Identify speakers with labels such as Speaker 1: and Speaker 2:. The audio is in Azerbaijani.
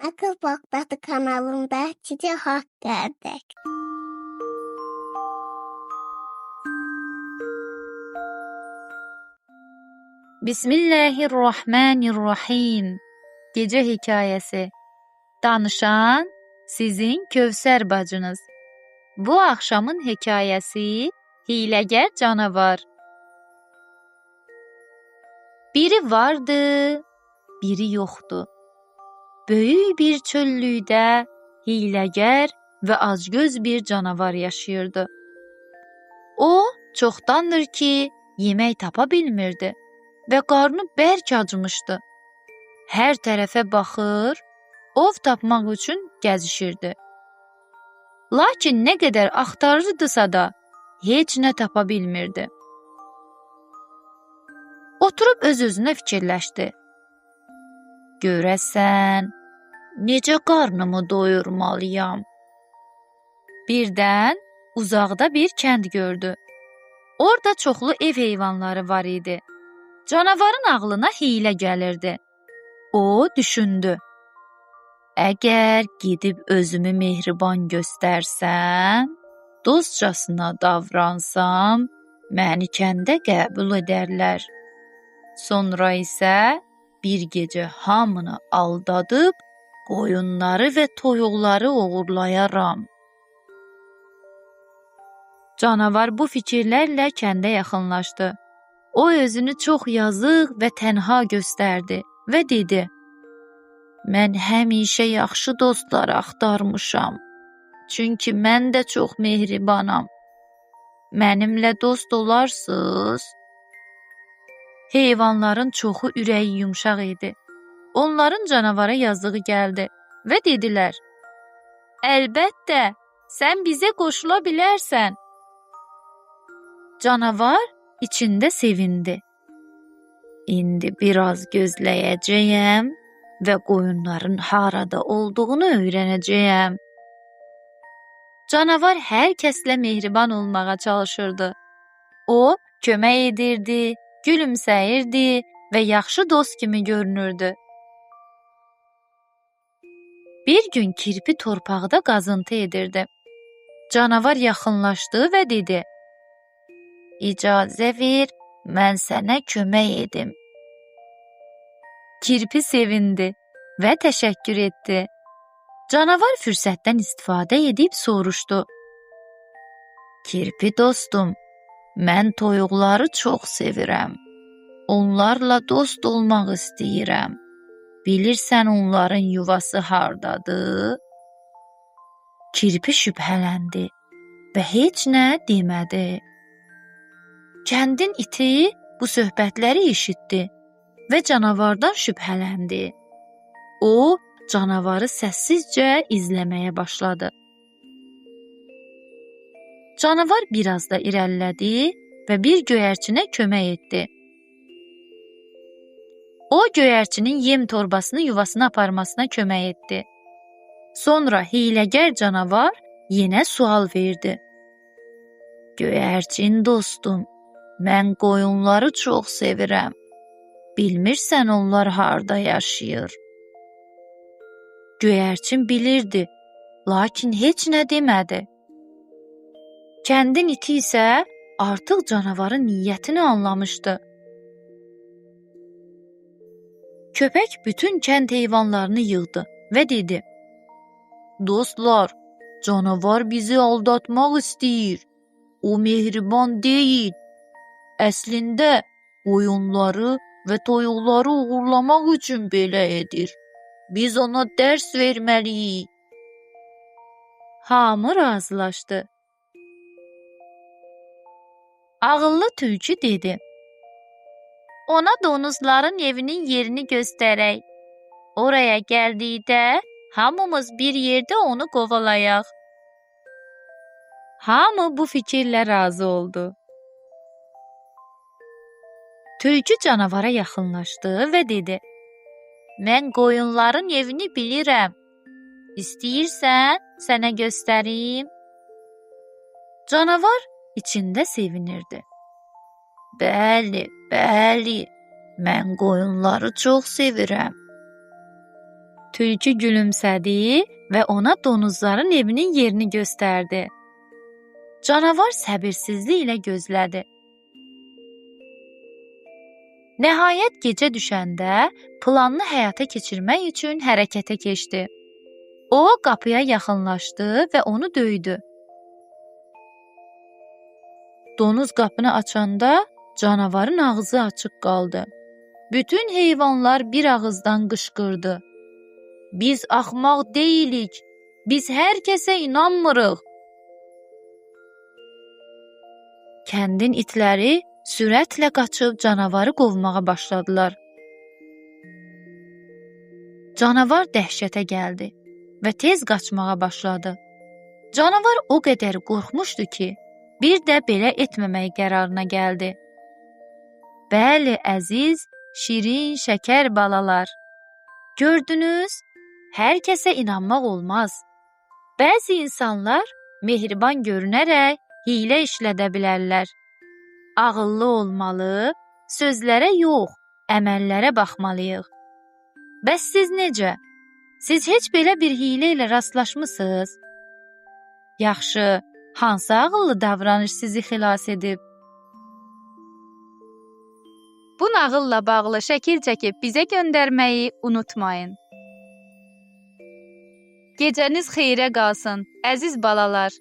Speaker 1: Akıl Bakdadı kanalında sizə haqq gəldik.
Speaker 2: Bismillahirrahmanirrahim. Gecə hekayəsi. Danışan sizin Kövsər bacınız. Bu axşamın hekayəsi Hiyləgər canavar. Biri vardı, biri yoxdu. Böyük bir çöllükdə hiyləgər və acgöz bir canavar yaşayırdı. O, çoxdandır ki, yemək tapa bilmirdi və qarnı bərk acımışdı. Hər tərəfə baxır, ov tapmaq üçün gəzişirdi. Lakin nə qədər axtarırdısa da, heç nə tapa bilmirdi. Oturub öz-özünə fikirləşdi. Görəsən, necə qarnımı doyurmalıyam? Birdən uzaqda bir kənd gördü. Orada çoxlu ev heyvanları var idi. Canavarın ağlına hiylə gəlirdi. O düşündü. Əgər gedib özümü mehriban göstərsəm, dostcasına davransam, məni kəndə qəbul edərlər. Sonra isə bir gecə hamını aldadıb, qoyunları və toyuqları oğurlayaram. Canavar bu fikirlərlə kəndə yaxınlaşdı. O özünü çox yazıq və tənha göstərdi və dedi: Mən həmişə yaxşı dostlar axtarmışam. Çünki mən də çox mehribanam. Mənimlə dost olarsınız? Heyvanların çoxu ürəyi yumşaq idi. Onların canavara yazığı gəldi və dedilər: Əlbəttə, sən bizə qoşula bilərsən. Canavar içində sevindi. İndi biraz gözləyəcəyəm və qoyunların harada olduğunu öyrənəcəyəm. Canavar hər kəslə mehriban olmağa çalışırdı. O, kömək edirdi, gülümsəyirdi və yaxşı dost kimi görünürdü. Bir gün kirpi torpaqda qazıntı edirdi. Canavar yaxınlaşdı və dedi: İcazə ver, mən sənə kömək edim. Kirpi sevindi və təşəkkür etdi. Canavar fürsətdən istifadə edib soruşdu: Kirpi dostum, mən toyuqları çox sevirəm. Onlarla dost olmaq istəyirəm. Bilirsən onların yuvası hardadır? Kirpi şübhələndi və heç nə demədi. Kəndin iti bu söhbətləri eşitdi və canavardan şübhələndi. O, canavarı səssizcə izləməyə başladı. Canavar biraz da irəlilədi və bir göyərçinə kömək etdi. O, göyərçinin yem torbasını yuvasına aparmasına kömək etdi. Sonra hiyləgər canavar yenə sual verdi. Göyərçin dostum, mən qoyunları çox sevirəm. Bilmirsən onlar harda yaşayır? Göyərçin bilirdi, lakin heç nə demədi. Kəndin iti isə artıq canavarın niyyətini anlamışdı. Köpək bütün kənd heyvanlarını yığdı və dedi: Dostlar, canavar bizi aldatmaq istəyir. O mehriban deyil. Əslində, qoyunları və toyuqları uğurlamaq üçün belə edir. Biz ona dərs verməliyik. Hamı razılaşdı. Ağıllı tülkü dedi: Ona donuzların evinin yerini göstərək. Oraya gəldikdə hamımız bir yerdə onu qovalayaq. Hamı bu fikirlə razı oldu. Tülkü canavara yaxınlaşdı və dedi: Mən qoyunların evini bilirəm. İstəyirsən, sənə göstərim. Canavar içində sevinirdi. Bəli, mən qoyunları çox sevirəm. Tülkü gülümsədi və ona donuzların evinin yerini göstərdi. Canavar səbirsizliklə gözlədi. Nəhayət gecə düşəndə planını həyata keçirmək üçün hərəkətə keçdi. O qapıya yaxınlaşdı və onu döydü. Donuz qapını açanda canavarın ağzı açıq qaldı. Bütün heyvanlar bir ağızdan qışqırdı. Biz axmaq deyilik, biz hər kəsə inanmırıq. Kəndin itləri sürətlə qaçıb canavarı qovmağa başladılar. Canavar dəhşətə gəldi və tez qaçmağa başladı. Canavar o qədər qorxmuşdu ki, bir də belə etməmək qərarına gəldi. Bəli, əziz, şirin, şəkər balalar. Gördünüz, hər kəsə inanmaq olmaz. Bəzi insanlar mehriban görünərək hiylə işlədə bilərlər. Ağıllı olmalı, sözlərə yox, əməllərə baxmalıyıq. Bəs siz necə? Siz heç belə bir hiylə ilə rastlaşmısınız? Yaxşı, hansı ağıllı davranış sizi xilas edib? Bu nağılla bağlı şəkil çəkib bizə göndərməyi unutmayın. Gecəniz xeyrə qalsın, əziz balalar.